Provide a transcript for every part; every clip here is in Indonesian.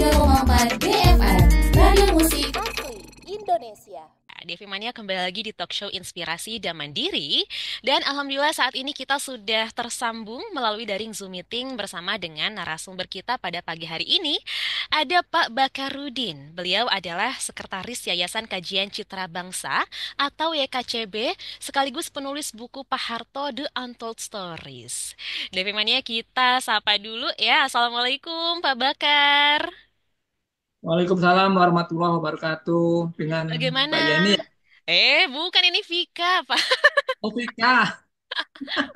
103,4 BFM, Radio Musik Asli Indonesia. Devi Mania kembali lagi di talk show Inspirasi dan Mandiri. Dan Alhamdulillah saat ini kita sudah tersambung melalui daring Zoom meeting bersama dengan narasumber kita pada pagi hari ini. Ada Pak Bakarudin. Beliau adalah Sekretaris Yayasan Kajian Citra Bangsa atau YKCB, sekaligus penulis buku Pak Harto The Untold Stories. Devi Mania kita sapa dulu ya. Assalamualaikum Pak Bakar. Waalaikumsalam warahmatullahi wabarakatuh. Dengan Bagaimana? Mbak Yeni ya? Bukan ini Vika, Pak. Oh, Vika.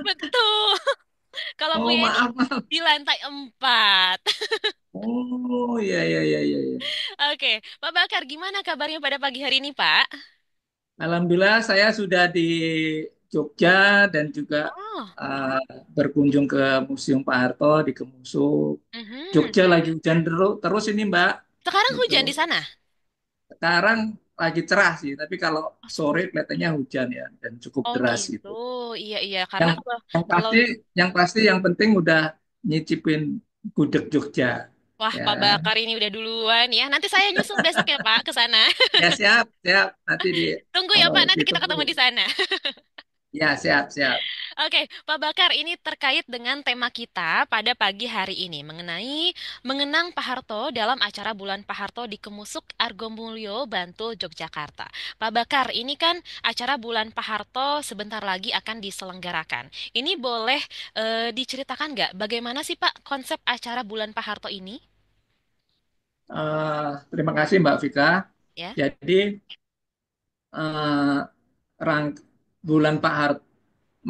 Betul. Kalau Bu Oh, Yeni maaf, maaf. di lantai 4. Oh, iya, iya, iya, iya, iya. Oke, Pak Bakar, gimana kabarnya pada pagi hari ini, Pak? Alhamdulillah saya sudah di Jogja dan juga Oh, uh, berkunjung ke Museum Pak Harto di Kemusu. mhm. Jogja lagi hujan terus ini, Mbak. Sekarang Gitu. hujan di sana? Sekarang lagi cerah sih, tapi kalau sore kelihatannya hujan ya dan cukup Oh deras gitu, gitu. iya iya. Karena Yang kalau yang kalau pasti yang penting udah nyicipin gudeg Jogja. wah Ya. Pak Bakar ini udah duluan ya. Nanti saya nyusul besok ya Pak ke sana. Ya siap, siap. Nanti Tunggu ya kalau Pak, nanti kita ketemu ditunggu. di sana. Ya siap, siap. Oke, Pak Bakar, ini terkait dengan tema kita pada pagi hari ini mengenai mengenang Pak Harto dalam acara Bulan Pak Harto di Kemusuk Argomulyo, Bantul, Yogyakarta. Pak Bakar, ini kan acara Bulan Pak Harto sebentar lagi akan diselenggarakan. Ini boleh diceritakan nggak bagaimana sih Pak konsep acara Bulan Pak Harto ini? Terima kasih Mbak Vika. Ya, Jadi eh, rang bulan Pak Harto,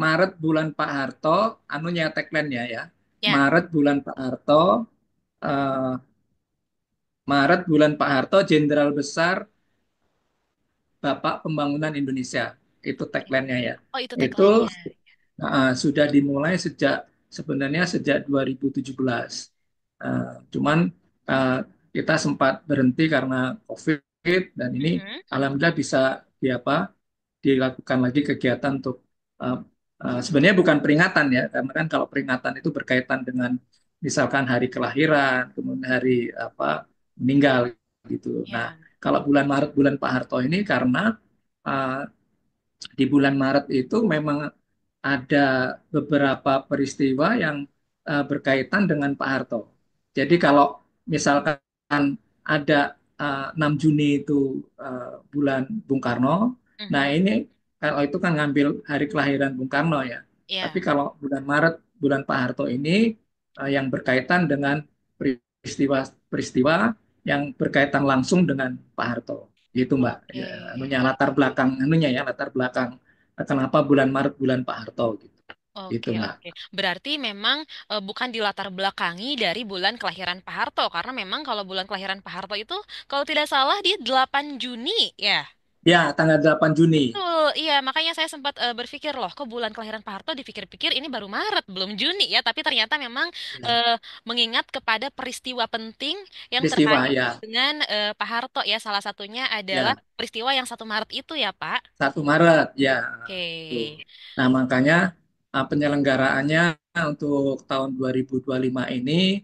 Maret bulan Pak Harto, anunya tagline-nya ya. ya, Maret bulan Pak Harto, eh, Maret bulan Pak Harto, Jenderal Besar Bapak Pembangunan Indonesia. Itu oke. tagline-nya ya. Oh itu Itu tagline-nya. sudah dimulai sebenarnya sejak 2017. Cuman uh, kita sempat berhenti karena COVID dan ini Mhm. alhamdulillah bisa di apa dilakukan lagi kegiatan untuk uh, sebenarnya bukan peringatan ya karena kan kalau peringatan itu berkaitan dengan misalkan hari kelahiran kemudian hari apa meninggal gitu. Nah, Ya, kalau bulan Maret bulan Pak Harto ini karena uh, di bulan Maret itu memang ada beberapa peristiwa yang berkaitan dengan Pak Harto. Jadi kalau misalkan ada 6 Juni itu bulan Bung Karno, nah mhm. ini kalau itu kan ngambil hari kelahiran Bung Karno ya. Tapi Ya, kalau bulan Maret, bulan Pak Harto ini yang berkaitan dengan peristiwa-peristiwa yang berkaitan langsung dengan Pak Harto. Gitu Mbak. oke. Ya, anunya latar belakang kenapa bulan Maret bulan Pak Harto gitu. Gitu Oke, Mbak. oke. Berarti memang bukan dilatar belakangi dari bulan kelahiran Pak Harto, karena memang kalau bulan kelahiran Pak Harto itu, kalau tidak salah di 8 Juni, ya. Ya, tanggal 8 Juni. Betul, iya. Makanya saya sempat berpikir loh, kok bulan kelahiran Pak Harto dipikir-pikir ini baru Maret, belum Juni ya. Tapi ternyata memang Ya, eh, mengingat kepada peristiwa penting yang peristiwa terkait ya. dengan Pak Harto ya. Salah satunya adalah Ya, peristiwa yang 1 Maret itu ya, Pak. 1 Maret ya. Tuh. Oke. Nah, makanya penyelenggaraannya untuk tahun 2025 ini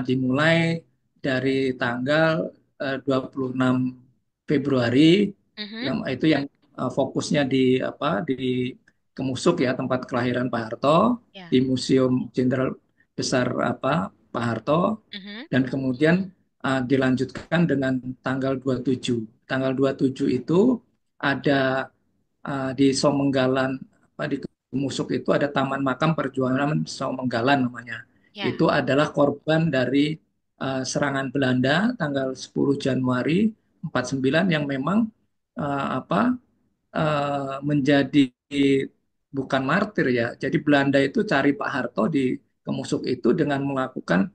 dimulai dari tanggal 26 Februari Mhm. yang fokusnya di apa di Kemusuk ya tempat kelahiran Pak Harto Ya. di Museum Jenderal Besar apa Pak Harto Mhm. dan kemudian dilanjutkan dengan tanggal 27. Tanggal 27 itu ada di Somenggalan di Musuk itu ada Taman Makam Perjuangan Somenggalan namanya. Ya. Itu adalah korban dari serangan Belanda tanggal 10 Januari 49 yang memang apa menjadi bukan martir ya. Jadi Belanda itu cari Pak Harto di Kemusuk itu dengan melakukan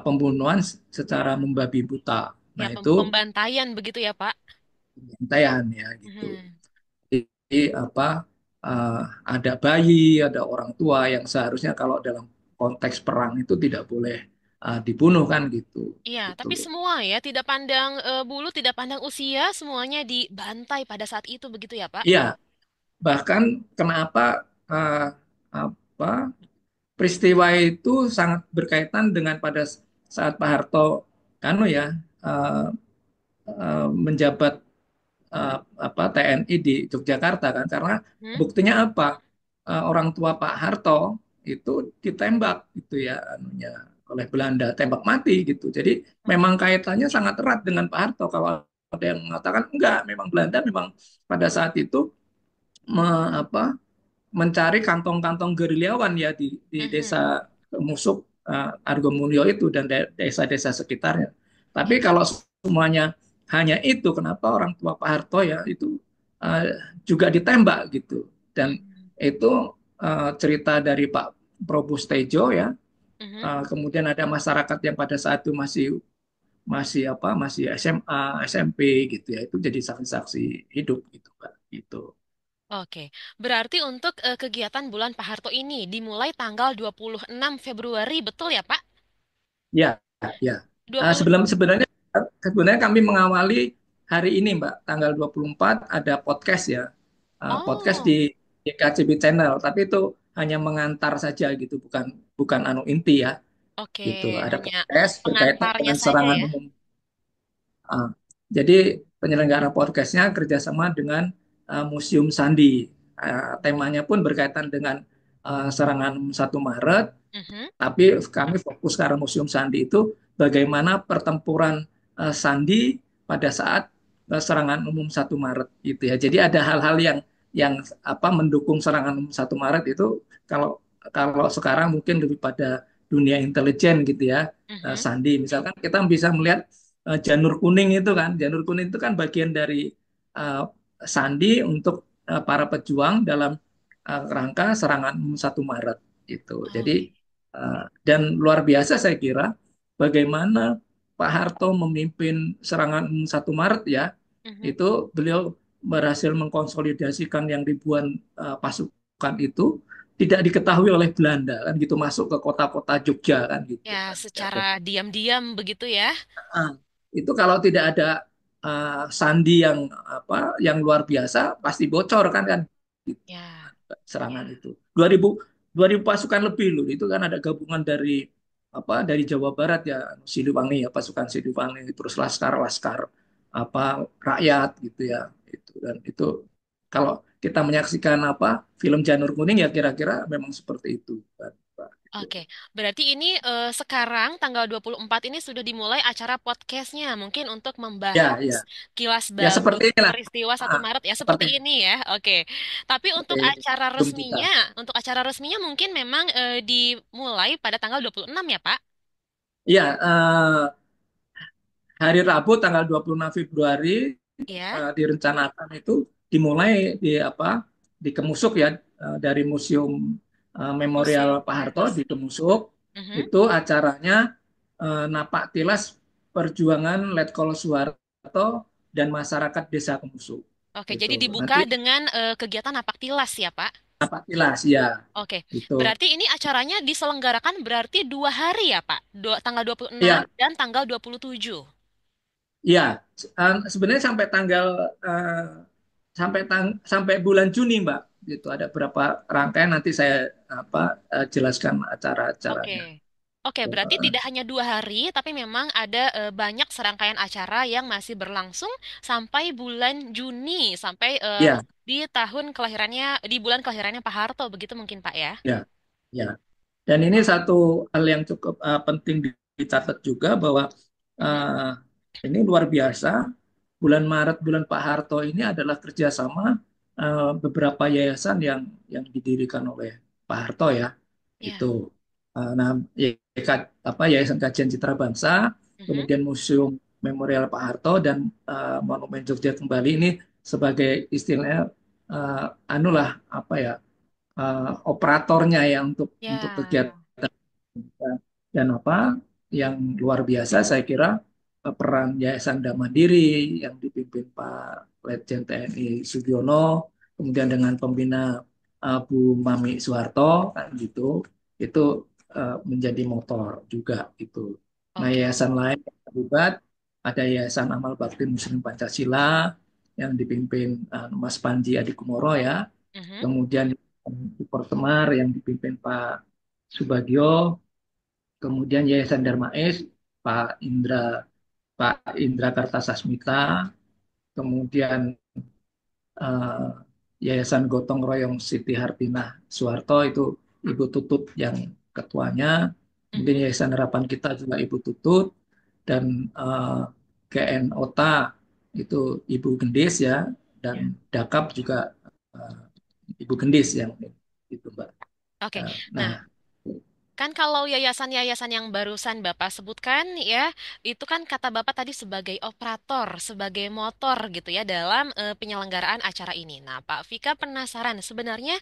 pembunuhan secara membabi buta. Ya, Nah, itu pembantaian begitu ya, Pak. pembantaian ya gitu. Mhm. Jadi apa uh, ada bayi, ada orang tua yang seharusnya kalau dalam konteks perang itu tidak boleh dibunuh kan gitu. Iya, Gitu tapi loh. semua ya, tidak pandang bulu, tidak pandang usia, semuanya dibantai pada saat itu begitu ya, Pak? Iya, bahkan kenapa uh, apa peristiwa itu sangat berkaitan dengan pada saat Pak Harto kanu ya uh, menjabat apa TNI di Yogyakarta kan, karena Hmm? buktinya apa? Orang tua Pak Harto itu ditembak gitu ya anunya oleh Belanda, tembak mati gitu. Jadi memang Oke. kaitannya sangat erat dengan Pak Harto. Kalau ada yang mengatakan enggak, memang Belanda memang pada saat itu apa, mencari kantong-kantong gerilyawan ya di Mhm. desa Musuk, Argomulyo itu dan desa-desa sekitarnya. Ya. Tapi kalau semuanya hanya itu, kenapa orang tua Pak Harto ya itu uh, juga ditembak gitu. Dan Mhm. itu cerita dari Pak Probus Tejo ya. Mhm. Kemudian ada masyarakat yang pada saat itu masih masih apa masih SMA, SMP gitu ya. Itu jadi saksi-saksi hidup gitu Pak. Gitu. Oke, berarti untuk kegiatan Bulan Pak Harto ini dimulai tanggal 26 Februari, betul ya, Pak? Ya, ya. 20. Sebenarnya kami mengawali hari ini, Mbak, tanggal 24 ada podcast ya. Podcast Oh, di KCB Channel, tapi itu hanya mengantar saja gitu, bukan bukan anu inti ya, oke, gitu. Ada hanya podcast berkaitan pengantarnya dengan saja serangan ya. umum. Ah, jadi penyelenggara podcastnya kerjasama dengan Museum Sandi. Temanya pun berkaitan dengan serangan 1 Maret. Mhm. Tapi kami fokus sekarang Museum Sandi itu bagaimana pertempuran Sandi pada saat serangan umum 1 Maret itu ya. Jadi ada hal-hal yang apa mendukung serangan umum 1 Maret itu kalau kalau sekarang mungkin lebih pada dunia intelijen gitu ya. Mhm. Sandi misalkan kita bisa melihat janur kuning itu kan, janur kuning itu kan bagian dari uh, Sandi untuk para pejuang dalam rangka serangan umum 1 Maret itu. Jadi Oke. dan luar biasa saya kira bagaimana Pak Harto memimpin serangan 1 Maret ya, Mhm. itu beliau berhasil mengkonsolidasikan yang ribuan pasukan itu tidak diketahui oleh Belanda kan gitu masuk ke kota-kota Jogja kan gitu Ya, kan. Ya, secara diam-diam begitu ya. ah, itu kalau tidak ada sandi yang apa yang luar biasa pasti bocor kan Ya. serangan itu. 2000 pasukan lebih loh. Itu kan ada gabungan dari apa dari Jawa Barat ya, Siliwangi ya, pasukan Siliwangi, terus laskar-laskar apa rakyat gitu ya. Itu dan itu kalau kita menyaksikan apa film Janur Kuning ya kira-kira memang seperti itu kan, Pak. Gitu. Oke, berarti ini sekarang tanggal 24 ini sudah dimulai acara podcastnya. Mungkin untuk Ya, membahas ya. kilas Ya balik seperti inilah. peristiwa 1 Maret ya seperti Seperti ini ya. Oke. Tapi untuk seperti acara film kita. resminya, mungkin memang dimulai pada tanggal 26 ya, Pak? Ya, hari Rabu tanggal 26 Februari Ya. direncanakan itu dimulai di apa di Kemusuk ya, dari Museum Museum Memorial Pak ya. Harto di Kemusuk. Mhm. Itu acaranya napak tilas perjuangan Letkol Soeharto dan masyarakat Desa Kemusuk. Oke, jadi Itu dibuka nanti dengan kegiatan napak tilas ya, Pak? napak tilas ya Oke, itu. berarti ini acaranya diselenggarakan berarti 2 hari ya, Pak? Tanggal 26 Ya, dan tanggal 27. ya. Sebenarnya eh, sampai bulan Juni, Mbak. Gitu ada beberapa rangkaian nanti saya apa jelaskan Oke. acara-acaranya. Oke, berarti tidak hanya 2 hari, tapi memang ada banyak serangkaian acara yang masih berlangsung sampai bulan Juni, sampai Ya, di tahun kelahirannya, di bulan kelahirannya Pak Harto, begitu mungkin Pak ya? ya, ya. Dan ini satu hal yang cukup penting dicatat juga bahwa Mhm. eh, ini luar biasa. Bulan Maret, bulan Pak Harto ini adalah kerjasama beberapa yayasan yang didirikan oleh Pak Harto ya. Itu. Ya. Nah, apa Yayasan Kajian Citra Bangsa, Mhm. kemudian Museum Memorial Pak Harto dan Monumen Jogja Kembali ini sebagai istilahnya anulah apa ya operatornya ya untuk Ya. kegiatan dan apa yang luar biasa saya kira peran Yayasan Dam Mandiri yang dipimpin Pak Letjen TNI Sugiono, kemudian dengan pembina Bu Mami Soeharto kan gitu, itu menjadi motor juga itu. Nah, Oke. yayasan lain yang terlibat ada Yayasan Amal Bakti Muslim Pancasila yang dipimpin Mas Panji Adikumoro ya, Mhm. kemudian di Portemar yang dipimpin Pak Subagio, kemudian Yayasan Darmais, Pak Indra Pak Indra Kartasasmita, kemudian eh, Yayasan Gotong Royong Siti Hartinah Soeharto itu Ibu Tutut yang ketuanya, kemudian Mhm. Yayasan Harapan Kita juga Ibu Tutut, dan GN OTA itu Ibu Gendis ya, dan Ya. Dakap juga eh, Ibu Gendis yang itu Mbak. Oke. Nah, Nah, kan kalau yayasan-yayasan yang barusan Bapak sebutkan ya, itu kan kata Bapak tadi sebagai operator, sebagai motor gitu ya dalam penyelenggaraan acara ini. Nah, Pak Vika penasaran sebenarnya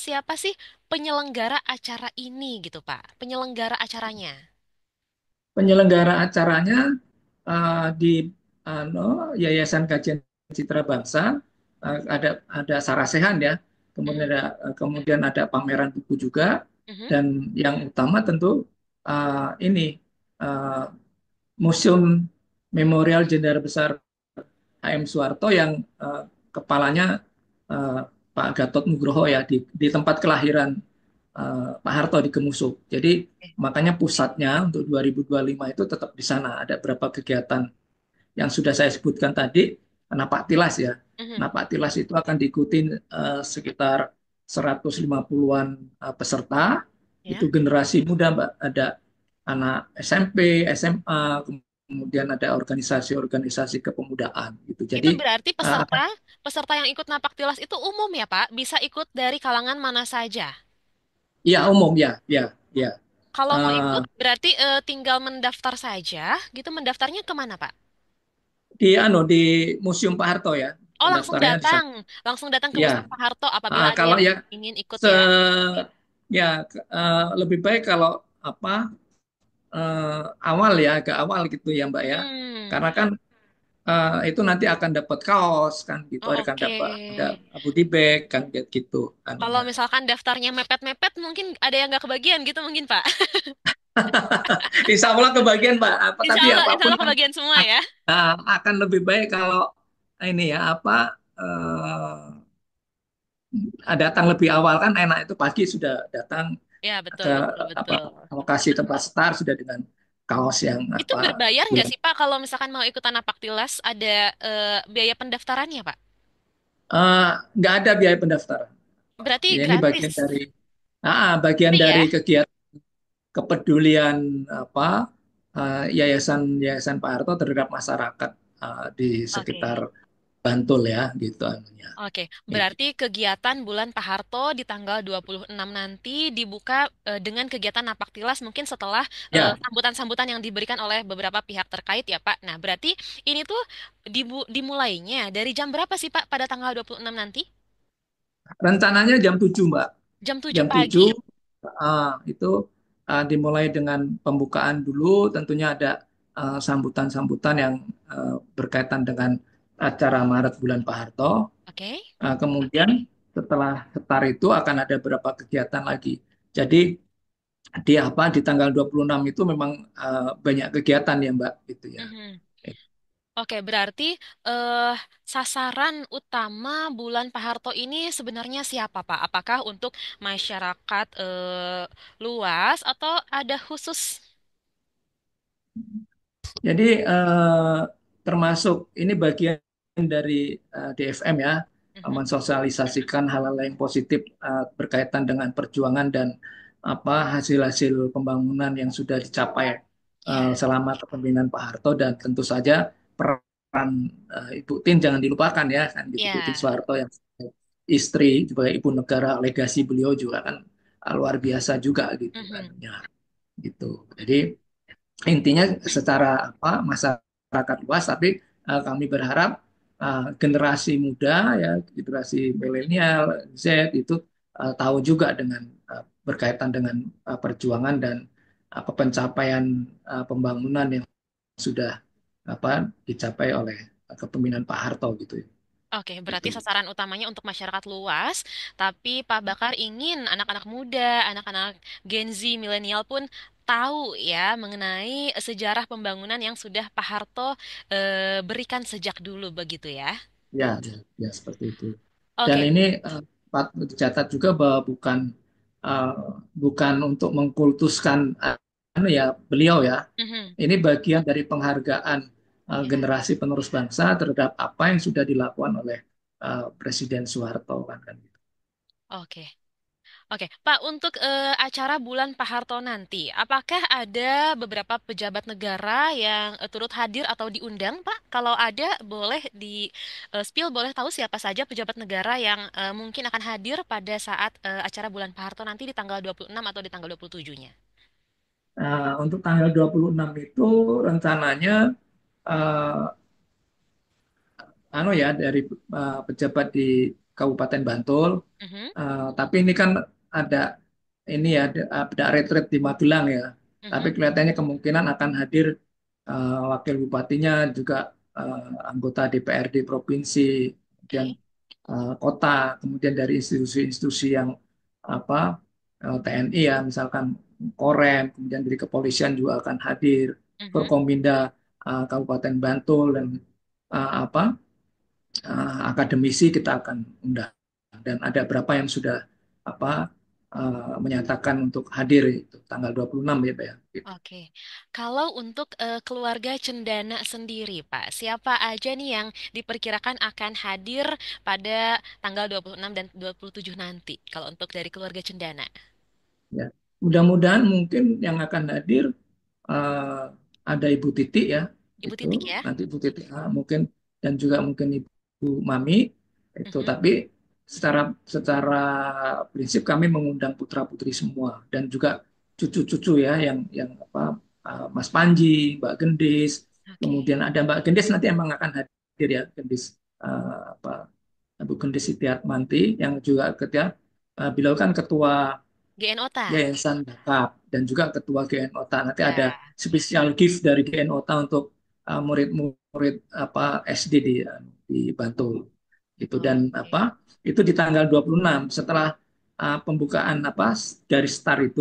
siapa sih penyelenggara acara ini gitu, Pak? Penyelenggara acaranya. penyelenggara acaranya di Yayasan Kajian Citra Bangsa, ada Sarasehan ya, kemudian Mhm, ada pameran buku juga, mhm. dan yang utama tentu ini uh, Museum Memorial Jenderal Besar HM Soeharto yang kepalanya uh, Pak Gatot Nugroho ya, di tempat kelahiran Pak Harto di Kemusu. Jadi Oke. makanya pusatnya untuk 2025 itu tetap di sana. Ada beberapa kegiatan yang sudah saya sebutkan tadi, Napak Tilas ya. Mhm. Napak Tilas itu akan diikuti sekitar 150-an peserta. Ya. Itu generasi muda, Mbak. Ada anak SMP, SMA, kemudian ada organisasi-organisasi kepemudaan gitu. Itu Jadi berarti uh, peserta peserta yang ikut napak tilas itu umum ya, Pak? Bisa ikut dari kalangan mana saja? ya umum ya, ya, ya. Kalau mau Uh, ikut berarti tinggal mendaftar saja gitu. Mendaftarnya kemana, Pak? di Museum Pak Harto ya, Oh, pendaftarannya di sana. langsung datang ke Ya, Museum Pak Harto apabila ada kalau yang ya ingin ikut se ya. ya lebih baik kalau apa awal ya, agak awal gitu ya Mbak ya, Hmm, karena kan itu nanti akan dapat kaos kan gitu, oh, akan oke. dapat ada goodie bag kan gitu Kalau anunya. misalkan daftarnya mepet-mepet, mungkin ada yang nggak kebagian gitu mungkin, Pak. Insya Allah kebagian Mbak, apa tapi Insya apapun Allah kan kebagian semua ya. akan lebih baik kalau ini ya apa datang lebih awal, kan enak, itu pagi sudah datang Ya, betul, ke betul, apa betul. lokasi tempat start sudah dengan kaos yang Itu apa berbayar nggak bulan. sih, Pak, kalau misalkan mau ikutan napak tilas, ada biaya pendaftarannya, Pak? Eh, nggak ada biaya pendaftaran. Berarti Ya, ini gratis. bagian Free dari ya? kegiatan kepedulian apa yayasan yayasan Pak Harto terhadap masyarakat di sekitar Oke. Bantul ya gitu anunya. Oke, Itu. berarti kegiatan Bulan Pak Harto di tanggal 26 nanti dibuka dengan kegiatan napak tilas mungkin setelah Ya, sambutan-sambutan yang diberikan oleh beberapa pihak terkait ya Pak. Nah, berarti ini tuh dimulainya dari jam berapa sih Pak pada tanggal 26 nanti? rencananya jam 7 Mbak. Jam 7 Jam pagi. 7 itu dimulai dengan pembukaan dulu, tentunya ada sambutan-sambutan yang berkaitan dengan acara Maret Bulan Pak Harto. Oke. Kemudian setelah setar itu akan ada beberapa kegiatan lagi. Jadi di tanggal 26 itu memang banyak kegiatan ya Mbak gitu ya. Mhm. Oke, berarti eh, sasaran utama bulan Pak Harto ini sebenarnya siapa, Pak? Apakah untuk masyarakat luas atau ada khusus? Jadi termasuk ini bagian dari DFM ya, Mhm. mensosialisasikan hal-hal yang positif berkaitan dengan perjuangan dan apa hasil-hasil pembangunan yang sudah dicapai Ya. selama kepemimpinan Pak Harto, dan tentu saja peran Ibu Tin jangan dilupakan ya kan gitu. Ibu Tin Ya. Soeharto yang istri sebagai ibu negara, legasi beliau juga kan luar biasa juga gitu kan Mhm. ya gitu. Jadi intinya secara apa masyarakat luas, tapi kami berharap generasi muda ya, generasi milenial Z itu tahu juga dengan berkaitan dengan perjuangan dan pencapaian pembangunan yang sudah apa dicapai oleh kepemimpinan Pak Harto gitu ya. Oke, berarti Gitu. sasaran utamanya untuk masyarakat luas, tapi Pak Bakar ingin anak-anak muda, anak-anak Gen Z, milenial pun tahu ya mengenai sejarah pembangunan yang sudah Pak Harto berikan sejak dulu begitu ya. Ya, ya, ya seperti itu. Dan Oke. ini patut dicatat juga bahwa bukan uh, bukan untuk mengkultuskan anu ya beliau ya. Mhm. Ini bagian dari penghargaan Ya, generasi penerus bangsa terhadap apa yang sudah dilakukan oleh Presiden Soeharto kan gitu. oke. Oke, Pak, untuk acara Bulan Pak Harto nanti, apakah ada beberapa pejabat negara yang turut hadir atau diundang, Pak? Kalau ada, boleh di spill, boleh tahu siapa saja pejabat negara yang mungkin akan hadir pada saat acara Bulan Pak Harto nanti di tanggal 26 atau di tanggal 27-nya? Untuk tanggal 26 itu rencananya eh, anu ya dari pejabat di Kabupaten Bantul. Mhm, Tapi ini kan ada ini ya ada retret di Magelang ya. Tapi mhm, kelihatannya kemungkinan akan hadir wakil bupatinya juga anggota DPRD provinsi, kemudian oke. kota, kemudian dari institusi-institusi yang apa TNI ya, misalkan Korem, kemudian dari kepolisian juga akan hadir, Mhm, Forkominda Kabupaten Bantul dan apa akademisi kita akan undang dan ada berapa yang sudah apa menyatakan untuk hadir itu tanggal 26 ya Pak ya. Gitu. oke. Kalau untuk keluarga Cendana sendiri, Pak, siapa aja nih yang diperkirakan akan hadir pada tanggal 26 dan 27 nanti, kalau untuk dari keluarga Cendana? Ya. Mudah-mudahan mungkin yang akan hadir eh, ada Ibu Titi ya Ibu itu Titik ya? nanti Ibu Titi mungkin dan juga mungkin Ibu Mami itu Mhm. tapi secara secara prinsip kami mengundang putra-putri semua dan juga cucu-cucu ya yang apa Mas Panji, Mbak Gendis, Oke. kemudian ada Mbak Gendis nanti emang akan hadir ya Gendis apa Bu Gendis Sitiatmanti yang juga ketika beliau kan ketua GN Ota. Yayasan Bakap dan juga Ketua GN OTA. Nanti ada Ya. spesial gift dari GN OTA untuk murid-murid apa SD di Bantul. Itu dan Oke. apa? Itu di tanggal 26 setelah pembukaan apa dari start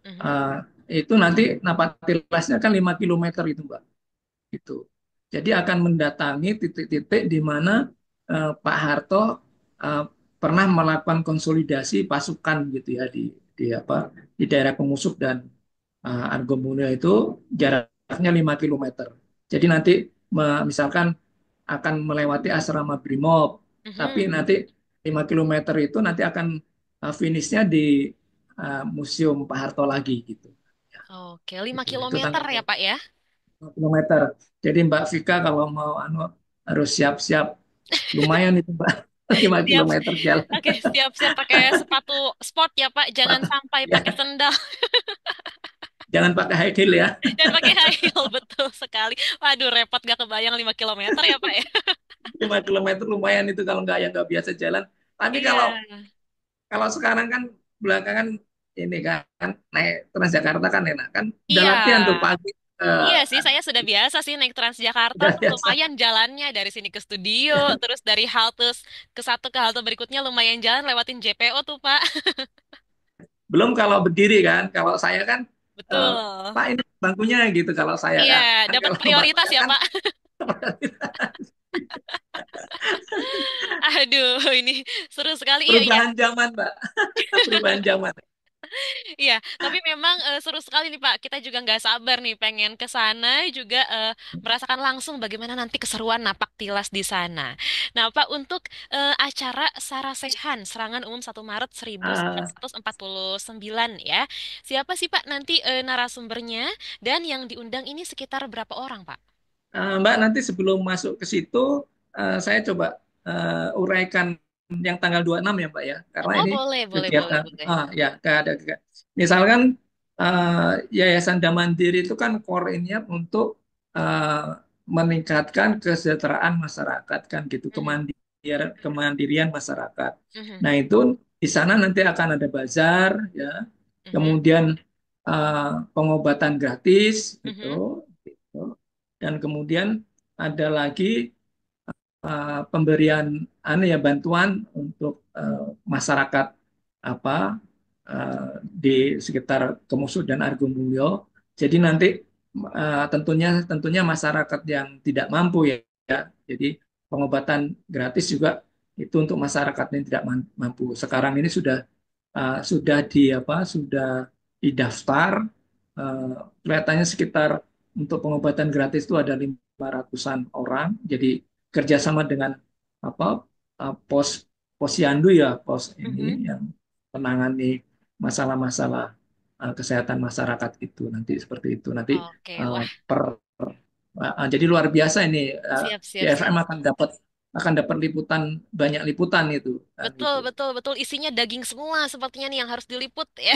Mhm. uh, itu nanti napatilasnya kan 5 kilometer itu, Mbak. Gitu. Jadi akan mendatangi titik-titik di mana Pak Harto eh, pernah melakukan konsolidasi pasukan gitu ya di apa di daerah Pemusuk dan Argomulyo itu jaraknya 5 kilometer. Jadi nanti misalkan akan melewati asrama Brimob, tapi Mhm. nanti 5 kilometer itu nanti akan finishnya di Museum Pak Harto lagi gitu. Ya, Oke, 5 gitu. Itu kilometer tanggal ya, Pak ya? 5 kilometer. Jadi Mbak Vika kalau mau harus siap-siap lumayan itu Mbak 5 Siap. kilometer jalan. Oke, siap-siap pakai sepatu sport ya, Pak. Jangan sampai pakai Ya, sendal jangan pakai high heel ya. dan pakai high heel, betul sekali. Waduh, repot gak kebayang 5 kilometer ya, Pak ya? 5 kilometer lumayan itu kalau nggak yang nggak biasa jalan. Tapi Iya. kalau kalau sekarang kan belakangan ini kan naik Transjakarta kan enak kan. Udah Iya. latihan tuh pagi. Iya sih, saya sudah biasa sih naik Transjakarta Udah tuh biasa. lumayan jalannya dari sini ke studio, terus dari halte ke satu ke halte berikutnya lumayan jalan lewatin JPO tuh, Pak. Belum kalau berdiri kan. Kalau saya kan eh, Betul. Pak ini bangkunya gitu kalau saya Iya, kan dapat kalau Mbak prioritas saya ya, kan Pak. Aduh, ini seru sekali. Iya, iya. perubahan zaman Mbak. Perubahan zaman. Iya, tapi memang seru sekali nih Pak. Kita juga nggak sabar nih pengen ke sana juga merasakan langsung bagaimana nanti keseruan napak tilas di sana. Nah, Pak, untuk acara Sarasehan Serangan Umum 1 Maret Ah, 1949 ya. Siapa sih Pak nanti narasumbernya dan yang diundang ini sekitar berapa orang, Pak? Mbak, nanti sebelum masuk ke situ, saya coba uraikan yang tanggal 26 ya, Mbak ya. Karena Oh, ini boleh, boleh, boleh, kegiatan, boleh. ya, misalkan Yayasan Damandiri itu kan core-nya untuk eh, meningkatkan kesejahteraan masyarakat kan gitu, Mhm, kemandirian masyarakat. mhm, Nah, itu di sana nanti akan ada bazar ya, mhm, kemudian pengobatan gratis gitu. mhm, Gitu. Dan kemudian ada lagi pemberian bantuan untuk masyarakat apa di sekitar Kemusut dan Argomulyo. Jadi nanti tentunya tentunya masyarakat yang tidak mampu ya. Jadi pengobatan gratis juga itu untuk masyarakat yang tidak mampu. Sekarang ini sudah sudah didaftar eh, kelihatannya sekitar untuk pengobatan gratis itu ada 500-an orang. Jadi kerjasama dengan apa pos posyandu ya, pos ini Mhm. yang menangani masalah-masalah kesehatan masyarakat itu nanti seperti itu. Nanti Oke, eh, wah, per jadi luar biasa ini, siap, siap, BFM siap. akan dapat liputan, banyak liputan itu kan Betul, gitu. betul, betul. Isinya daging semua sepertinya nih yang harus diliput ya.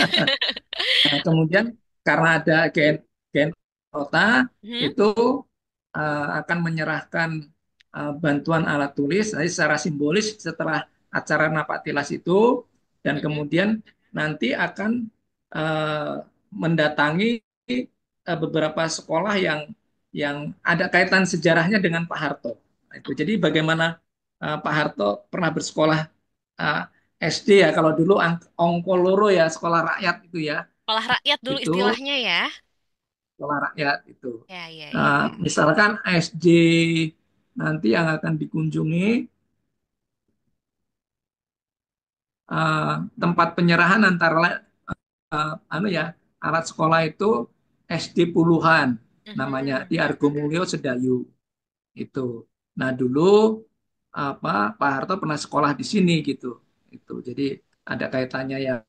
Nah, kemudian karena ada Gen Kota Mhm, itu akan menyerahkan bantuan alat tulis, jadi secara simbolis setelah acara napak tilas itu, dan mhm. kemudian nanti akan eh, mendatangi beberapa sekolah yang ada kaitan sejarahnya dengan Pak Harto. Nah, itu jadi bagaimana Pak Harto pernah bersekolah eh, SD ya, kalau dulu Ongkoloro ya, sekolah rakyat itu ya, Sekolah rakyat dulu itu istilahnya ya. sekolah rakyat itu. Ya, ya, ya, Nah, ya. misalkan SD nanti yang akan dikunjungi, eh, tempat penyerahan antara anu ya, alat sekolah itu SD Puluhan namanya, Mhm. di Argomulyo Sedayu itu. Nah, dulu apa Pak Harto pernah sekolah di sini gitu. Itu. Jadi ada kaitannya yang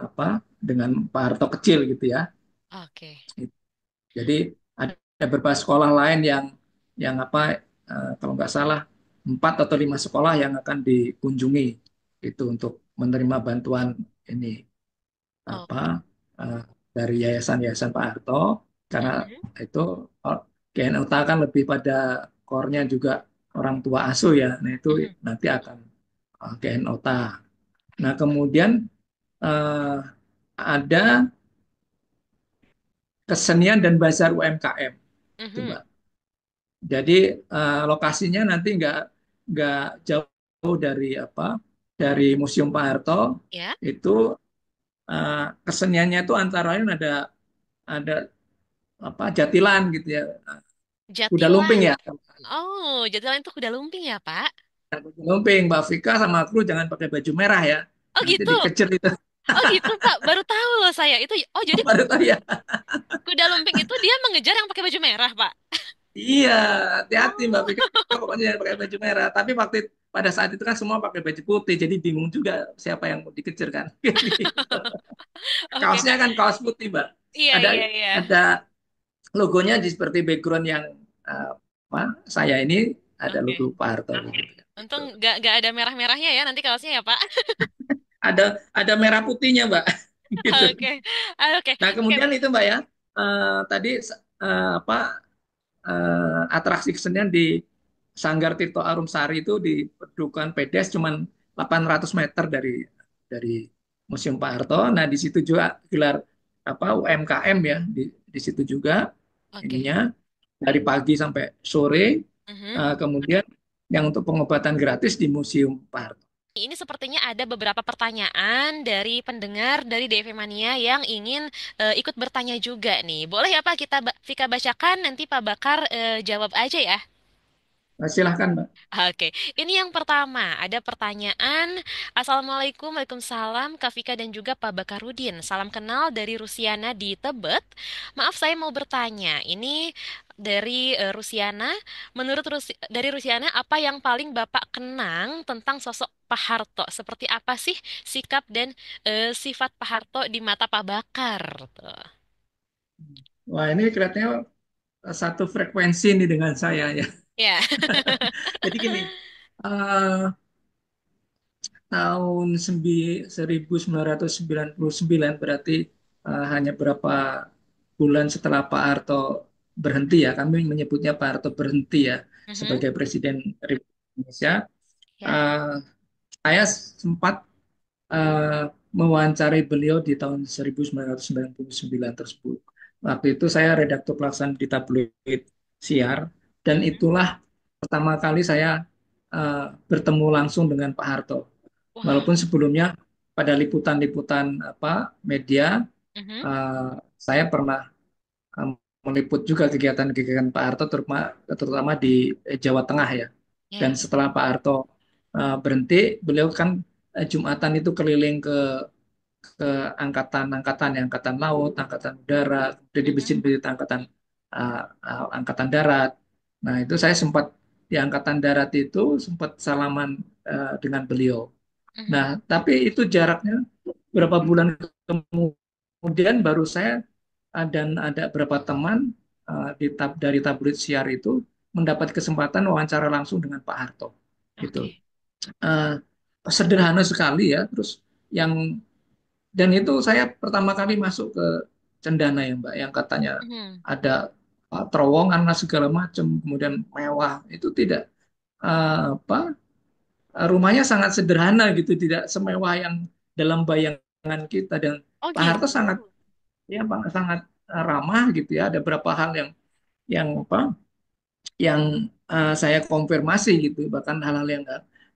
apa dengan Pak Harto kecil gitu ya. Oke, Jadi ada beberapa sekolah lain yang apa, kalau nggak salah 4 atau 5 sekolah yang akan dikunjungi itu untuk menerima bantuan ini apa, oke. eh, dari yayasan-yayasan Pak Harto, karena Mhm, itu GNUTA kan lebih pada core-nya juga orang tua asuh ya. Nah, itu mhm. nanti akan GNUTA. Nah, kemudian eh, ada kesenian dan bazar UMKM itu, Mhm. Mbak. Jadi lokasinya nanti nggak jauh dari apa, dari Museum Pak Harto. Ya, Itu keseniannya itu antara lain ada apa, jatilan gitu ya, kuda lumping Jatilan. ya. Oh, Jatilan itu kuda lumping ya, Pak? Kuda lumping, Mbak Vika sama kru jangan pakai baju merah ya, Oh nanti gitu. dikejar itu. Oh gitu, Pak. Baru tahu loh saya. Itu oh jadi Baru tahu ya. kuda lumping itu dia mengejar yang pakai baju merah, Pak. Iya, hati-hati Mbak Oh, Vika, pokoknya jangan pakai baju merah. Tapi pada saat itu kan semua pakai baju putih, jadi bingung juga siapa yang mau dikejar kan. Gitu. oke. Kaosnya kan kaos putih, Mbak. Iya, Ada iya, iya. ada logonya di seperti background yang apa, saya ini ada logo Oke. Pak Harto Untung gitu. nggak ada merah-merahnya ya nanti kaosnya ya, Pak. Ada merah putihnya, Mbak. Gitu. Oke. Ah, oke. Nah, Oke. kemudian itu Mbak ya, tadi apa, atraksi kesenian di Sanggar Tirto Arumsari itu di Padukuhan Pedes cuman 800 meter dari Museum Pak Harto. Nah, di situ juga gelar apa UMKM ya, di situ juga Oke. ininya dari pagi sampai sore. Mhm. Kemudian yang untuk pengobatan gratis di Museum Pak Harto. Ini sepertinya ada beberapa pertanyaan dari pendengar dari DV Mania yang ingin ikut bertanya juga nih. Boleh ya Pak kita Vika bacakan nanti Pak Bakar jawab aja ya. Nah, silahkan Mbak. Oke, ini yang pertama. Ada pertanyaan. Assalamualaikum, Waalaikumsalam, Kak Vika dan juga Pak Bakarudin. Salam kenal dari Rusiana di Tebet. Maaf, saya mau bertanya. Ini dari Rusiana. Dari Rusiana, apa yang paling Bapak kenang tentang sosok Pak Harto? Seperti apa sih sikap dan sifat Pak Harto di mata Pak Bakar? Tuh. Wah, ini kelihatannya satu frekuensi ini dengan saya ya. Ya. Jadi gini, eh, tahun 1999 berarti hanya berapa bulan setelah Pak Harto berhenti ya, kami menyebutnya Pak Harto berhenti ya Mhm. sebagai Presiden Republik Indonesia. Ya. Eh, saya sempat eh, mewawancari beliau di tahun 1999 tersebut. Waktu itu saya redaktur pelaksana di tabloid Siar, dan Mhm. itulah pertama kali saya bertemu langsung dengan Pak Harto. Wah. Walaupun sebelumnya pada liputan-liputan apa media, Mhm. eh, saya pernah eh, meliput juga kegiatan-kegiatan Pak Harto, terutama di Jawa Tengah ya. Dan Ya. setelah Pak Harto berhenti, beliau kan Jumatan itu keliling ke ke angkatan-angkatan, ya, angkatan laut, angkatan udara, jadi Mhm. besi angkatan angkatan darat. Nah, itu saya sempat di angkatan darat itu sempat salaman dengan beliau. Nah, Mhm. tapi itu jaraknya berapa bulan kemudian baru saya dan ada beberapa teman dari tabloid siar itu mendapat kesempatan wawancara langsung dengan Pak Harto. Gitu. Oke. Eh, Sederhana sekali ya. Terus yang dan itu saya pertama kali masuk ke Cendana ya Mbak, yang katanya Mhm. ada terowongan lah segala macam, kemudian mewah. Itu tidak apa rumahnya sangat sederhana gitu, tidak semewah yang dalam bayangan kita. Dan Oh Pak Harto gitu. sangat ya Pak, sangat ramah gitu ya. Ada beberapa hal yang apa yang saya konfirmasi gitu, bahkan hal-hal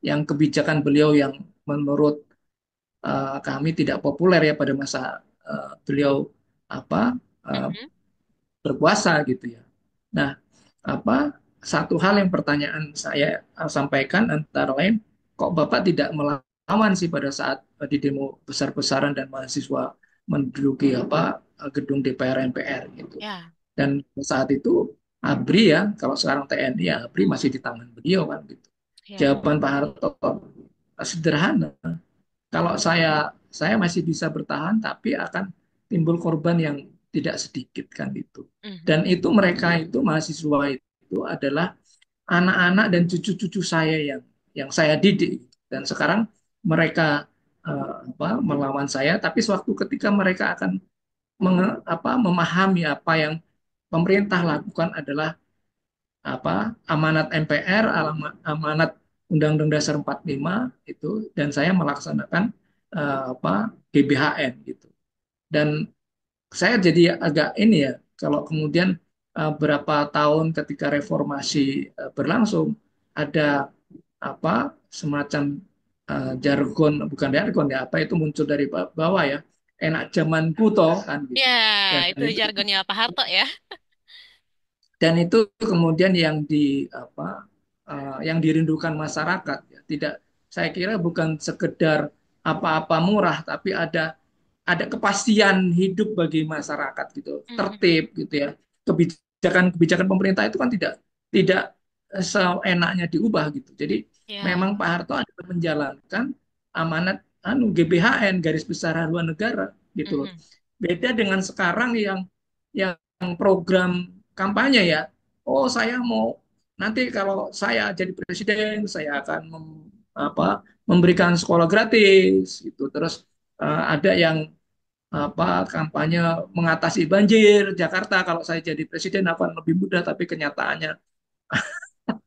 yang kebijakan beliau yang menurut kami tidak populer ya pada masa beliau apa uh, Mhm. berkuasa gitu ya. Nah, apa satu hal yang pertanyaan saya sampaikan antara lain, kok Bapak tidak melawan sih pada saat di demo besar-besaran dan mahasiswa menduduki gedung DPR MPR gitu. Ya. Dan saat itu ABRI ya, kalau sekarang TNI ya ABRI masih Mhm. di tangan beliau kan gitu. Ya. Jawaban Pak Harto sederhana, kalau saya masih bisa bertahan, tapi akan timbul korban yang tidak sedikit kan itu. Mhm. Dan itu mereka itu mahasiswa itu adalah anak-anak dan cucu-cucu saya yang saya didik. Dan sekarang mereka melawan saya, tapi suatu ketika mereka akan memahami apa yang pemerintah lakukan adalah amanat MPR, amanat Undang-Undang Dasar 45 itu, dan saya melaksanakan GBHN gitu. Dan saya jadi agak ini ya, kalau kemudian berapa tahun ketika reformasi berlangsung, ada semacam jargon, bukan jargon ya, apa itu muncul dari bawah ya, enak zamanku toh kan gitu. Ya, Dan itu jargonnya Pak Harto ya. itu kemudian yang dirindukan masyarakat ya. Tidak, saya kira bukan sekedar apa-apa murah, tapi ada kepastian hidup bagi masyarakat gitu, Mhm. tertib gitu ya. Kebijakan-kebijakan pemerintah itu kan tidak tidak seenaknya diubah gitu. Jadi Ya. memang Pak Harto ada menjalankan amanat GBHN, garis besar haluan negara gitu loh. Mhm. Beda dengan sekarang yang program kampanye ya. Oh, saya mau nanti kalau saya jadi presiden, saya akan memberikan sekolah gratis gitu. Terus ada yang kampanye mengatasi banjir Jakarta, kalau saya jadi presiden akan lebih mudah, tapi kenyataannya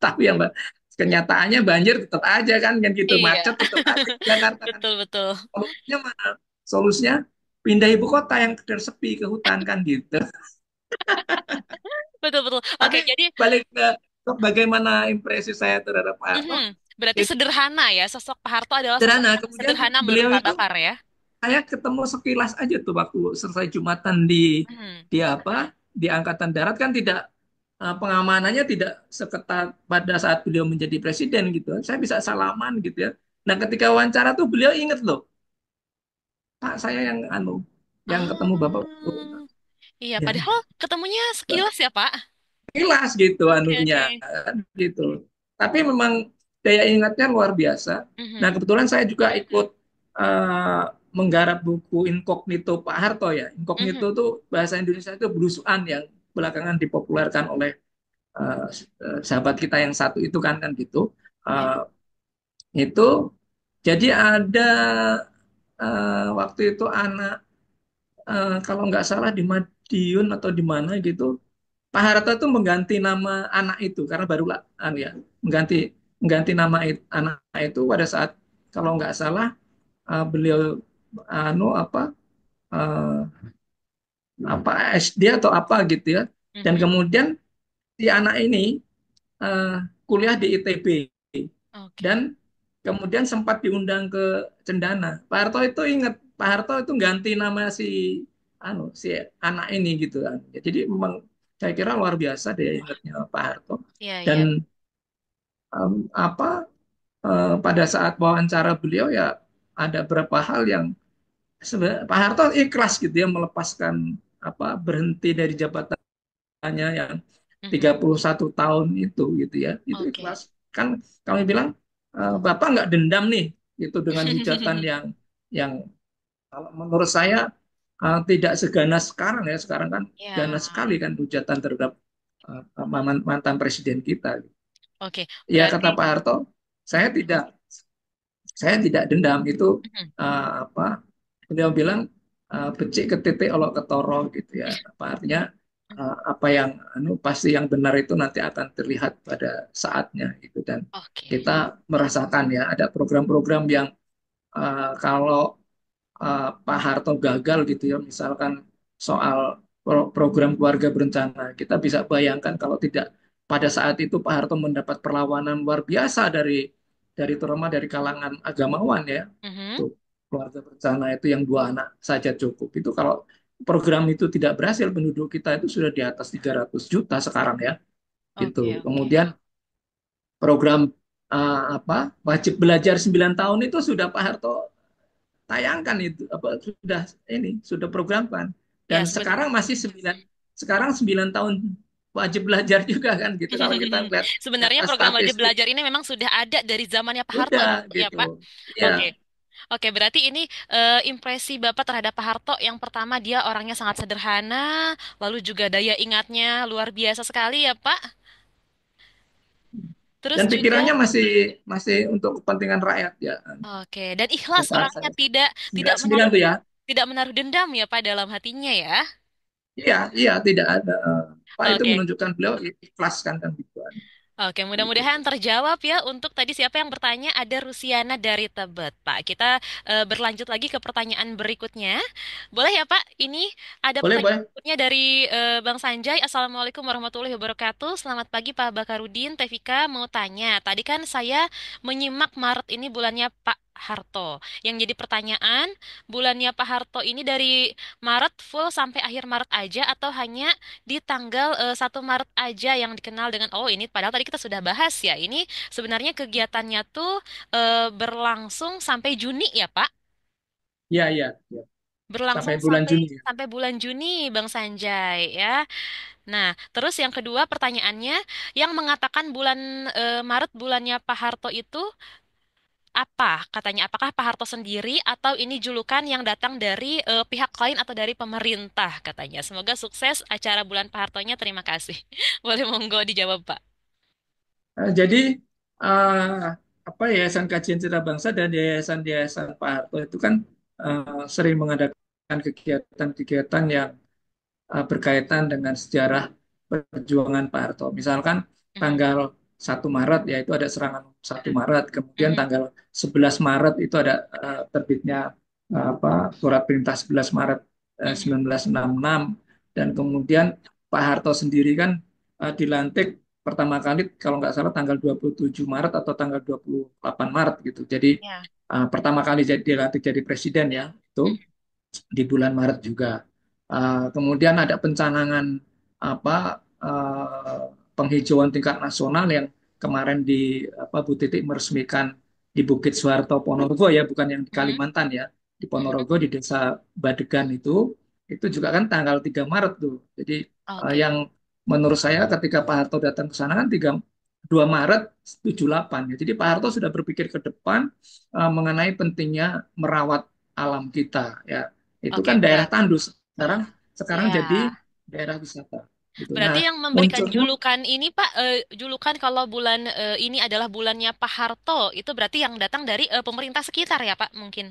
tapi ya Mbak, kenyataannya banjir tetap aja kan gitu, Iya, macet tetap aja di Jakarta kan. betul betul. Solusinya mana? Solusinya pindah ibu kota yang sepi ke hutan kan gitu. Betul betul. Tapi Oke, jadi balik ke bagaimana impresi saya terhadap Pak Harto, mhm, berarti itu sederhana ya. Sosok Pak Harto adalah sosok sederhana. yang Kemudian sederhana menurut beliau Pak itu, Bakar ya. saya ketemu sekilas aja tuh waktu selesai Jumatan Mhm. di di Angkatan Darat kan tidak pengamanannya tidak seketat pada saat beliau menjadi presiden gitu. Saya bisa salaman gitu ya. Nah, ketika wawancara tuh beliau inget loh, Pak saya yang ketemu Bapak waktu Ah, iya. ya, Padahal ketemunya sekilas ya Pak. kilas gitu Oke oke. gitu. Tapi memang daya ingatnya luar biasa. Nah, Mhm. kebetulan saya juga ikut eh, menggarap buku Inkognito Pak Harto ya. Inkognito Mhm. itu bahasa Indonesia itu belusuan, yang belakangan dipopulerkan oleh eh, sahabat kita yang satu itu kan gitu. Ya. Eh, itu jadi ada waktu itu anak kalau nggak salah di Madiun atau di mana gitu, Pak Harto itu mengganti nama anak itu karena barulah ya mengganti mengganti nama anak itu pada saat kalau nggak salah beliau anu eh, SD atau apa gitu ya. Dan Mhm. kemudian si anak ini eh, kuliah di ITB dan Oke. kemudian sempat diundang ke Cendana. Pak Harto itu ingat, Pak Harto itu ganti nama si anak ini gitu kan. Ya, jadi memang saya kira luar biasa deh ingatnya Pak Harto. Iya Dan iya. em, apa pada saat wawancara beliau ya ada beberapa hal yang Pak Harto ikhlas gitu ya melepaskan apa berhenti dari jabatannya yang Mhm. 31 tahun itu gitu ya. Itu Oke. ikhlas. Kan kami bilang Bapak nggak dendam nih itu dengan hujatan yang kalau menurut saya tidak seganas sekarang ya. Sekarang kan Ya, ganas sekali kan hujatan terhadap mantan presiden kita. oke. Ya kata Berarti Pak Harto, saya tidak saya tidak dendam itu mhm, apa beliau bilang becik ke titik olok ketoro gitu ya. Apa artinya mhm. apa yang pasti yang benar itu nanti akan terlihat pada saatnya gitu dan Oke. kita merasakan ya ada program-program yang kalau Pak Harto gagal gitu ya, misalkan soal program keluarga berencana, kita bisa bayangkan kalau tidak pada saat itu Pak Harto mendapat perlawanan luar biasa dari terutama dari kalangan agamawan ya, Mhm. untuk keluarga berencana itu yang dua anak saja cukup. Itu kalau program itu tidak berhasil, penduduk kita itu sudah di atas 300 juta sekarang ya, gitu. Oke, oke. Kemudian program apa wajib belajar 9 tahun itu sudah Pak Harto tayangkan itu apa sudah programkan dan Ya, seben sekarang 9 tahun wajib belajar juga kan gitu kalau kita lihat sebenarnya data program wajib statistik belajar ini memang sudah ada dari zamannya Pak Harto, sudah ya gitu Pak? Oke. ya. Oke, berarti ini impresi Bapak terhadap Pak Harto yang pertama dia orangnya sangat sederhana, lalu juga daya ingatnya luar biasa sekali ya Pak. Terus Dan juga pikirannya masih masih untuk kepentingan rakyat ya. oke, dan ikhlas Kata orangnya saya tidak tidak 99 menaruh tuh ya. tidak menaruh dendam ya Pak dalam hatinya ya. Iya iya tidak ada Pak itu Oke. menunjukkan beliau ikhlas kan gitu. Oke, Gitu. mudah-mudahan terjawab ya untuk tadi siapa yang bertanya ada Rusiana dari Tebet, Pak. Kita berlanjut lagi ke pertanyaan berikutnya. Boleh ya, Pak? Ini ada Boleh pertanyaan boleh. berikutnya dari Bang Sanjay. Assalamualaikum warahmatullahi wabarakatuh. Selamat pagi, Pak Bakarudin. Tevika mau tanya. Tadi kan saya menyimak Maret ini bulannya Pak Harto. Yang jadi pertanyaan, bulannya Pak Harto ini dari Maret full sampai akhir Maret aja atau hanya di tanggal 1 Maret aja yang dikenal dengan oh ini padahal tadi kita sudah bahas ya. Ini sebenarnya kegiatannya tuh berlangsung sampai Juni ya, Pak? Iya iya iya. Sampai Berlangsung bulan sampai Juni ya. sampai bulan Juni, Bang Sanjay ya. Nah, terus yang kedua pertanyaannya yang mengatakan bulan Maret bulannya Pak Harto itu apa? Katanya apakah Pak Harto sendiri atau ini julukan yang datang dari pihak lain atau dari pemerintah katanya. Semoga sukses acara bulan Pak Hartonya. Terima kasih. Boleh monggo dijawab, Pak. Jadi eh, apa Yayasan Kajian Citra Bangsa dan Yayasan-Yayasan Pak Harto itu kan sering mengadakan kegiatan-kegiatan yang berkaitan dengan sejarah perjuangan Pak Harto. Misalkan Mhm, tanggal 1 Maret yaitu ada serangan 1 Maret, kemudian mhm, tanggal 11 Maret itu ada terbitnya apa surat perintah 11 Maret mhm, 1966 dan kemudian Pak Harto sendiri kan dilantik pertama kali kalau nggak salah tanggal 27 Maret atau tanggal 28 Maret gitu. Jadi ya, pertama kali dilantik jadi presiden ya itu mhm, di bulan Maret juga. Kemudian ada pencanangan apa penghijauan tingkat nasional yang kemarin di apa Bu Titik meresmikan di Bukit Soeharto Ponorogo ya, bukan yang di mhm, Kalimantan ya, di mhm. Ponorogo di Desa Badegan itu juga kan tanggal 3 Maret tuh. Jadi Oke, yang menurut saya ketika Pak Harto datang ke sana kan 2 Maret 78 ya. Jadi Pak Harto sudah berpikir ke depan mengenai pentingnya merawat alam kita ya. Itu oke, kan daerah berarti tandus. Sekarang sekarang ya. jadi daerah wisata. Gitu. Berarti Nah, yang memberikan munculnya julukan ini Pak, julukan kalau bulan ini adalah bulannya Pak Harto, itu berarti yang datang dari pemerintah sekitar ya Pak, mungkin.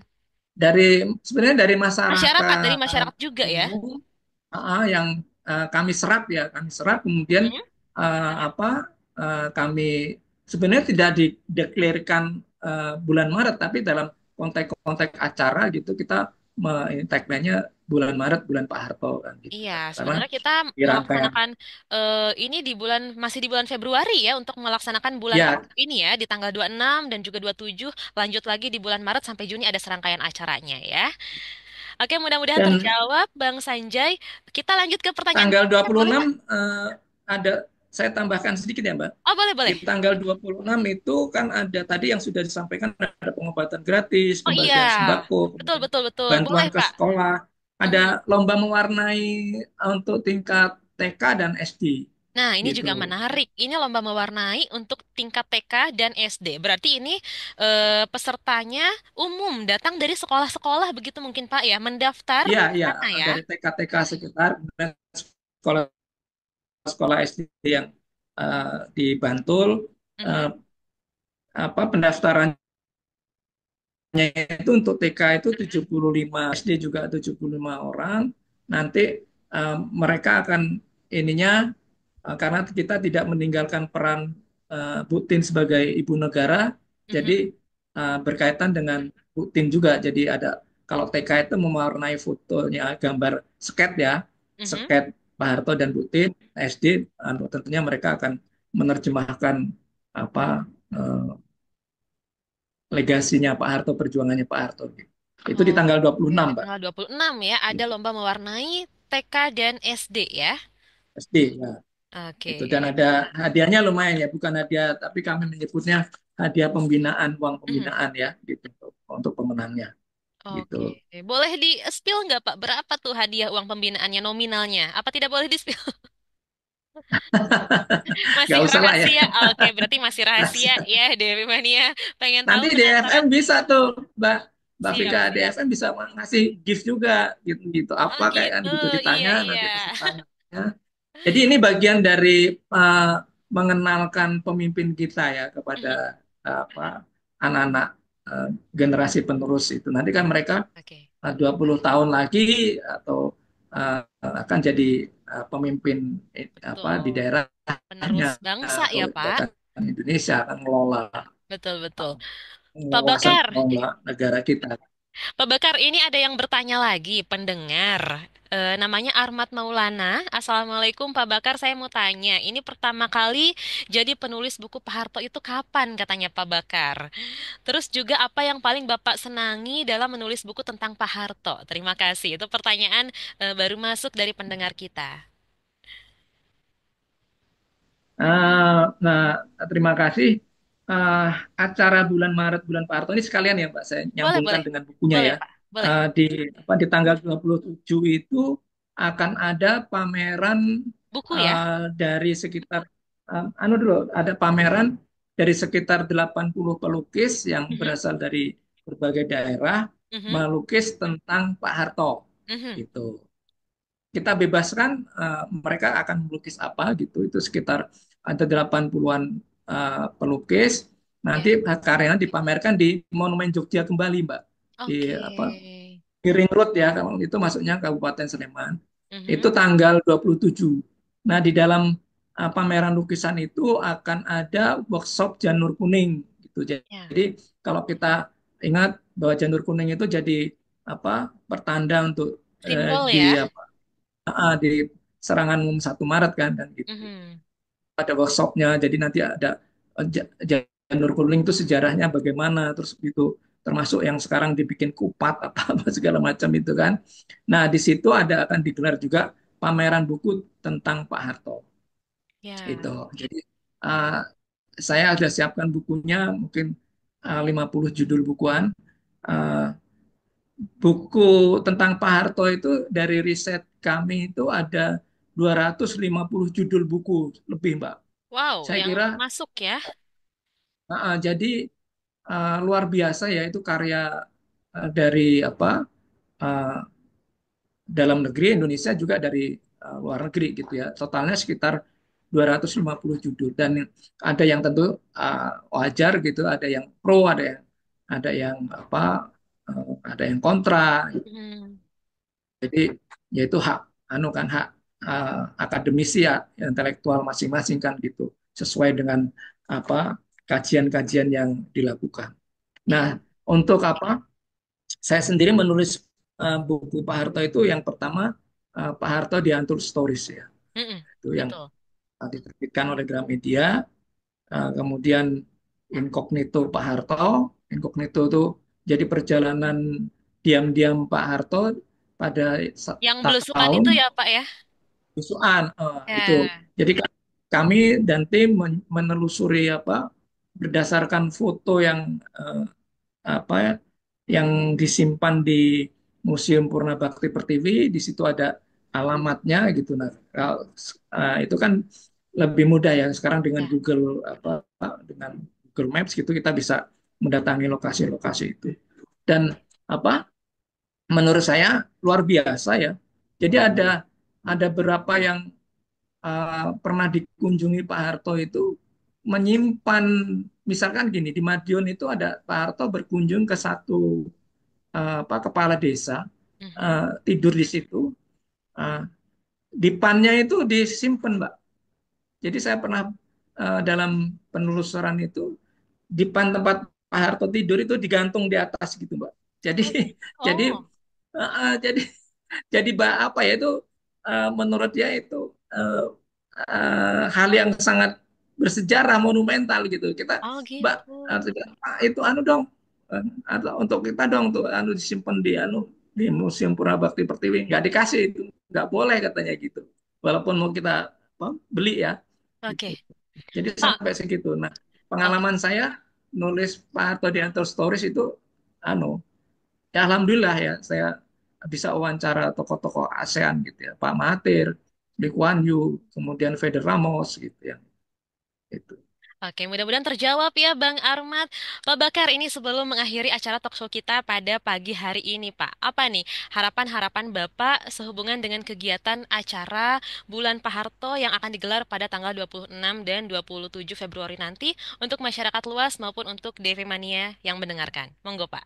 sebenarnya dari Masyarakat, dari masyarakat masyarakat juga ya. umum yang kami serap ya, kami serap kemudian Mhm. apa kami sebenarnya tidak dideklarasikan bulan Maret tapi dalam konteks-konteks acara gitu kita tagline-nya bulan Maret bulan Pak Harto kan gitu Iya, kan. Karena sebenarnya kita di rangkaian melaksanakan ini di bulan masih di bulan Februari ya untuk melaksanakan bulan Pak ya ini ya di tanggal 26 dan juga 27 lanjut lagi di bulan Maret sampai Juni ada serangkaian acaranya ya. Oke, mudah-mudahan dan terjawab Bang Sanjay. Kita lanjut ke pertanyaan tanggal berikutnya boleh 26 Pak? ada saya tambahkan sedikit ya, Mbak. Oh, boleh, Di boleh. tanggal 26 itu kan ada tadi yang sudah disampaikan, ada pengobatan gratis, Oh iya, pembagian sembako, betul, kemudian betul, betul. Boleh, bantuan ke Pak. sekolah, ada Mhm. lomba mewarnai untuk tingkat TK dan SD Nah, ini gitu. juga menarik. Ini lomba mewarnai untuk tingkat TK dan SD. Berarti ini pesertanya umum, datang dari sekolah-sekolah begitu mungkin Pak ya, mendaftar Iya, di iya, sana ya. dari TK-TK sekitar, kemudian sekolah-sekolah SD yang di Bantul, Mhm, eh, pendaftarannya itu untuk TK itu mhm. 75, SD juga 75 orang. Nanti mereka akan ininya, karena kita tidak meninggalkan peran Bu Tin sebagai ibu negara, jadi Mhm, berkaitan dengan Bu Tin juga. Jadi ada, kalau TK itu mewarnai fotonya gambar sket ya, mhm. sket Pak Harto dan Bu Tin. SD tentunya mereka akan menerjemahkan apa eh, legasinya Pak Harto, perjuangannya Pak Harto. Itu di tanggal Oke, 26, di Mbak. tanggal 26 ya, ada lomba mewarnai TK dan SD ya. SD ya. Itu dan Oke. ada hadiahnya lumayan ya, bukan hadiah tapi kami menyebutnya hadiah pembinaan, uang Mhm. pembinaan ya gitu untuk pemenangnya gitu. Oke, boleh di-spill nggak Pak? Berapa tuh hadiah uang pembinaannya nominalnya? Apa tidak boleh di-spill? Gak Masih usah lah ya. rahasia. Oke, berarti masih rahasia ya, Dewi Mania. Pengen tahu Nanti penasaran. DFM bisa tuh, Mbak Mbak Siap, Vika, siap. DFM bisa ngasih gift juga gitu gitu, Oh apa kayak kan gitu, gitu, iya, ditanya iya. nanti pesertanya. Jadi ini bagian dari mengenalkan pemimpin kita ya kepada Mhm. apa anak-anak generasi penerus itu. Nanti kan mereka Oke, 20 tahun lagi atau akan jadi pemimpin di betul. daerahnya Penerus bangsa atau ya, Pak. bahkan Indonesia akan mengelola Betul, betul. Pak penguasa Bakar, mengelola negara kita. Pak Bakar, ini ada yang bertanya lagi, pendengar. Namanya Ahmad Maulana. Assalamualaikum Pak Bakar, saya mau tanya. Ini pertama kali jadi penulis buku Pak Harto itu kapan katanya Pak Bakar? Terus juga apa yang paling Bapak senangi dalam menulis buku tentang Pak Harto? Terima kasih. Itu pertanyaan baru masuk dari pendengar kita. Nah, terima kasih. Eh, Acara bulan Maret, bulan Pak Harto ini sekalian ya, Pak, saya Boleh, nyambungkan boleh. dengan bukunya Boleh, ya. Pak. Boleh. Di tanggal 27 itu akan ada pameran Buku ya? dari sekitar anu dulu, ada pameran dari sekitar 80 pelukis yang Mhm, berasal dari berbagai daerah mhm, melukis tentang Pak Harto mhm. gitu. Kita bebaskan mereka akan melukis apa gitu. Itu sekitar ada 80-an pelukis. Nanti Ya. karyanya dipamerkan di Monumen Jogja kembali, Mbak. Di Oke. di Ring Road ya, kalau itu masuknya Kabupaten Sleman. Itu Mhm. tanggal 27. Nah, di dalam pameran lukisan itu akan ada workshop janur kuning gitu. Ya. Jadi kalau kita ingat bahwa janur kuning itu jadi pertanda untuk Simbol ya. di di serangan umum 1 Maret kan dan gitu. Mhm. Ada workshopnya, jadi nanti ada janur kuning itu sejarahnya bagaimana, terus itu termasuk yang sekarang dibikin kupat apa apa segala macam itu kan. Nah di situ ada akan digelar juga pameran buku tentang Pak Harto itu. Ya. Jadi uh, saya sudah siapkan bukunya mungkin 50 judul bukuan. Uh, Buku tentang Pak Harto itu dari riset kami itu ada 250 judul buku lebih, Mbak. Wow, Saya yang kira masuk ya. jadi luar biasa ya itu karya dari uh, dalam negeri Indonesia juga dari luar negeri gitu ya. Totalnya sekitar 250 judul dan ada yang tentu wajar gitu, ada yang pro, ada yang ada yang kontra. Mhm. Jadi yaitu hak hak akademisi ya, intelektual masing-masing kan gitu, sesuai dengan apa kajian-kajian yang dilakukan. Nah, Iya. untuk saya sendiri menulis buku Pak Harto itu yang pertama Pak Harto di Untold Stories ya. Mhm. Itu yang Betul. diterbitkan oleh Gramedia. Kemudian Incognito Pak Harto. Incognito itu jadi perjalanan diam-diam Pak Harto pada Yang belusukan tahun itu ya, Pak ya? Yusuan itu. Ya. Jadi kami dan tim menelusuri apa berdasarkan foto yang apa ya, yang disimpan di Museum Purna Bakti Pertiwi. Di situ ada alamatnya gitu. Nah, itu kan lebih mudah ya sekarang dengan Ya. Google apa dengan Google Maps gitu kita bisa mendatangi lokasi-lokasi itu. Dan apa menurut saya luar biasa ya. Jadi ada beberapa yang pernah dikunjungi Pak Harto itu menyimpan, misalkan gini, di Madiun itu ada Pak Harto berkunjung ke satu apa kepala desa, Mhm. tidur di situ, uh, dipannya itu disimpan, Mbak. Jadi saya pernah dalam penelusuran itu dipan tempat Pak Harto tidur itu digantung di atas gitu, Mbak. Jadi Oh, jadi oh, jadi apa ya itu menurut dia itu uh, hal yang sangat bersejarah monumental gitu. Kita oh Mbak gitu. itu anu dong untuk kita dong tuh anu disimpan di anu di Museum Pura Bakti Pertiwi nggak dikasih itu nggak boleh katanya gitu. Walaupun mau kita apa, beli ya gitu. Oke. Jadi Pak, sampai segitu. Nah, oke. pengalaman saya nulis Pak Harto di Antar Stories itu anu ya alhamdulillah ya saya bisa wawancara tokoh-tokoh ASEAN gitu ya Pak Mahathir, Lee Kuan Yew, kemudian Feder Ramos gitu ya itu. Oke, mudah-mudahan terjawab ya Bang Armat. Pak Bakar, ini sebelum mengakhiri acara talk show kita pada pagi hari ini, Pak. Apa nih harapan-harapan Bapak sehubungan dengan kegiatan acara Bulan Pak Harto yang akan digelar pada tanggal 26 dan 27 Februari nanti untuk masyarakat luas maupun untuk DV Mania yang mendengarkan. Monggo, Pak.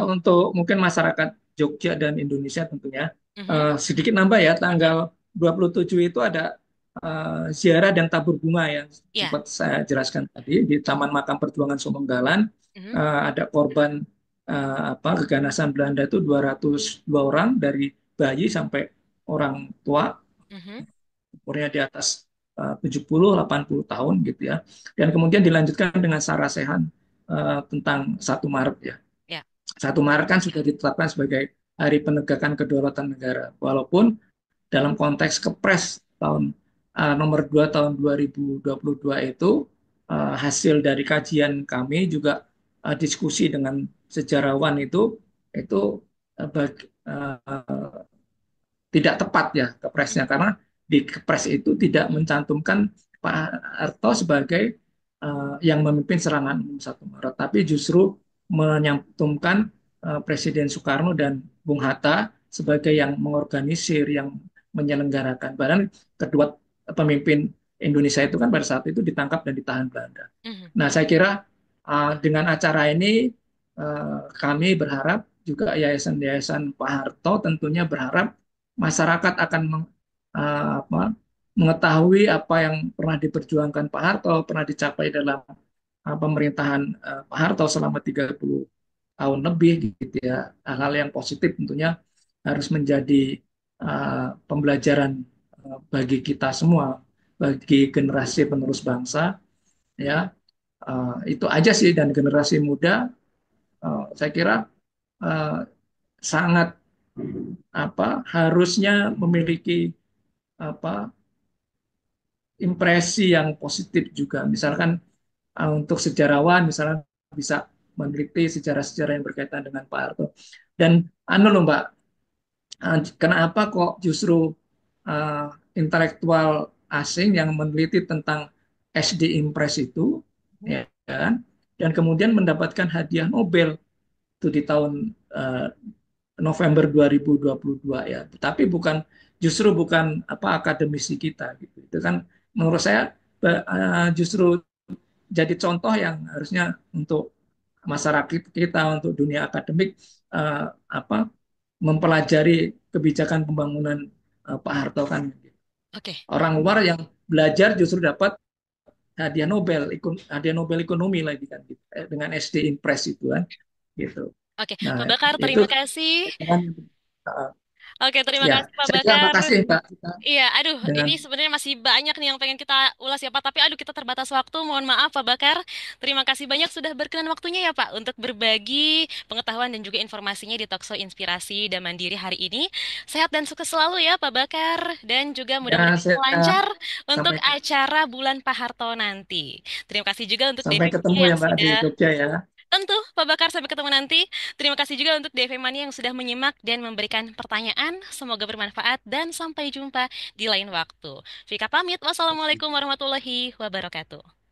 Untuk mungkin masyarakat Jogja dan Indonesia tentunya Mhm. sedikit nambah ya tanggal 27 itu ada ziarah dan tabur bunga yang Ya. sempat saya jelaskan tadi di Taman Makam Perjuangan Sumanggalan. Mhm. Ada korban apa keganasan Belanda itu 202 orang dari bayi sampai orang tua Mhm. umurnya di atas 70-80 tahun gitu ya. Dan kemudian dilanjutkan dengan sarasehan tentang 1 Maret ya. Ya. 1 Maret kan sudah ditetapkan sebagai Hari Penegakan Kedaulatan Negara. Walaupun dalam konteks Kepres tahun nomor 2 tahun 2022 itu hasil dari kajian kami juga diskusi dengan sejarawan itu tidak tepat ya kepresnya Mhm. karena di kepres itu tidak mencantumkan Pak Harto sebagai yang memimpin serangan umum 1 Maret, tapi justru menyantumkan Presiden Soekarno dan Bung Hatta sebagai yang mengorganisir, yang menyelenggarakan. Bahkan kedua pemimpin Indonesia itu kan pada saat itu ditangkap dan ditahan Belanda. Mhm. Nah, saya kira dengan acara ini kami berharap juga yayasan-yayasan Pak Harto tentunya berharap masyarakat akan apa, mengetahui apa yang pernah diperjuangkan Pak Harto, pernah dicapai dalam pemerintahan Pak Harto selama 30 tahun lebih gitu ya. Hal-hal yang positif tentunya harus menjadi pembelajaran bagi kita semua, bagi generasi penerus bangsa ya. Itu aja sih dan generasi muda saya kira uh, sangat harusnya memiliki apa impresi yang positif juga. Misalkan untuk sejarawan, misalnya bisa meneliti sejarah-sejarah yang berkaitan dengan Pak Harto. Dan anu loh Mbak, kenapa kok justru uh, intelektual asing yang meneliti tentang SD Impress itu, Mhm. ya kan, dan kemudian mendapatkan hadiah Nobel itu di tahun uh, November 2022 ya. Tapi justru bukan apa akademisi kita gitu. Itu kan menurut saya justru jadi contoh yang harusnya untuk masyarakat kita untuk dunia akademik apa mempelajari kebijakan pembangunan Pak Harto kan Oke. orang luar yang belajar justru dapat hadiah Nobel ekonomi lagi kan gitu. Dengan SD Impress itu kan gitu. Oke, Nah, Pak Bakar, itu terima kasih. kan Oke, terima Ya, kasih Pak saya juga Bakar. makasih Mbak kita Iya, aduh, dengan ini sebenarnya masih banyak nih yang pengen kita ulas ya Pak, tapi aduh kita terbatas waktu, mohon maaf Pak Bakar. Terima kasih banyak sudah berkenan waktunya ya Pak untuk berbagi pengetahuan dan juga informasinya di Talkshow Inspirasi dan Mandiri hari ini. Sehat dan sukses selalu ya Pak Bakar, dan juga ya mudah-mudahan saya lancar untuk sampai acara Bulan Pak Harto nanti. Terima kasih juga untuk sampai Devi ketemu Mania ya yang Mbak di sudah. Jogja ya. Tentu, Pak Bakar, sampai ketemu nanti. Terima kasih juga untuk DV Mania yang sudah menyimak dan memberikan pertanyaan. Semoga bermanfaat dan sampai jumpa di lain waktu. Vika pamit. Wassalamualaikum warahmatullahi wabarakatuh.